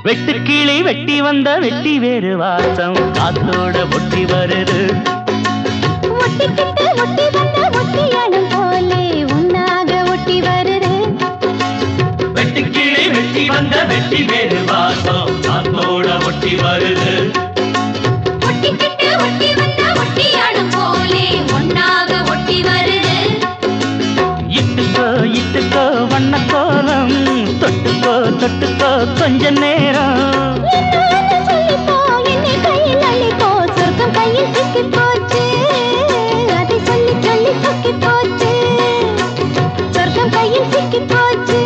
வெட்டுக்கிளி வெட்டி வந்த வெட்டி வேறு வாசம் காத்தோட ஒட்டி வருது. ஒட்டிக்கிட்டு ஒட்டி வந்த ஒட்டியானம் போலே உன்னாக ஒட்டி வருது. வெட்டுக்கிளி வெட்டி வந்த வெட்டி வேறு வாசம் காத்தோட ஒட்டி வருது. ஒட்டிக்கிட்டு ஒட்டி வந்த ஒட்டியானம் போலே உன்னாக ஒட்டி வருது. இட்டுக்கோ இட்டுக்கோ வண்ண கோலம் தொட்டுக்கோ தொட்டுக்கோ கொஞ்ச நேரம். சொல்லிப்போ என்னை கையில் அள்ளிப்போ சொர்க்கம் கையில் சிக்கி போச்சு. அதை சொல்லி சொல்லி சொக்கி போச்சு. சொர்க்கம் கையில் சிக்கி போச்சு.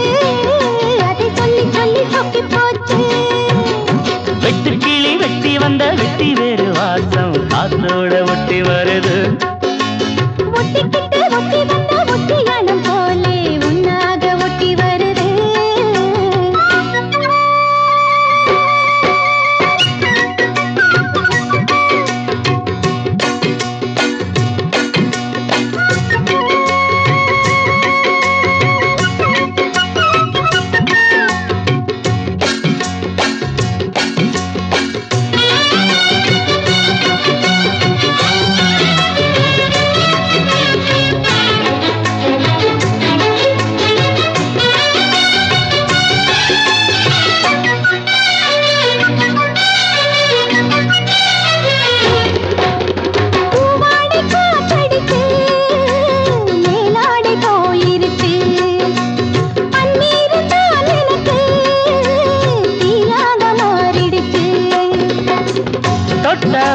அதை சொல்லி சொல்லி சொக்கி போச்சு. வெட்டுக்கிளி வெட்டி வந்த வெட்டி வேறு வாசம் காத்தோட ஒட்டி வருது. ஒட்டிக்கிட்டு ஒட்டி வந்த ஒட்டியானம் போலே உன்னாக ஒட்டி வருது.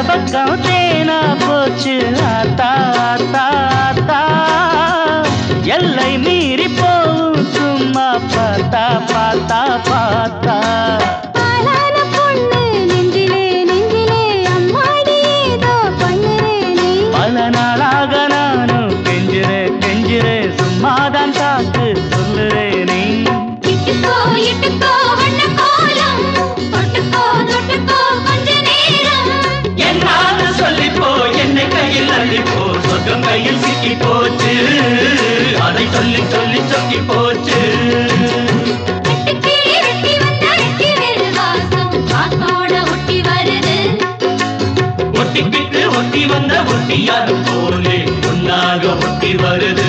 பக்கம் தேனா போச்சு ஆத்தா ஆத்தா ஆத்தா. எல்லை மீறி போகும் சும்மா பார்த்தா பார்த்தா பார்த்தா. பல நாளாக நானும் கெஞ்சுறேன் கெஞ்சுறேன் சும்மாதான் காத்து சொல்லுறேன் நீ. என்னான்னு சொல்லிப்போ என்னை கையில் அள்ளிப்போ சொர்க்கம் கையில் சிக்கி போச்சு. அதை சொல்லி சொல்லி சொக்கி போச்சு. ஒட்டிக்கிட்டு ஒட்டி வந்த ஒட்டியாரும் போலே உன்னாக ஒட்டி வருது.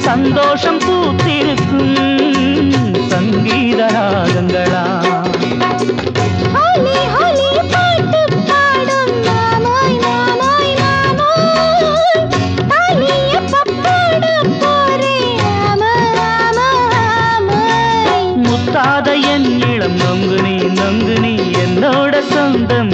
சந்தோஷம் பூத்திருக்கும் சங்கீத ராகங்களா. முத்தாத என் இளம் நொங்கு நீ என்னோட சொந்தம்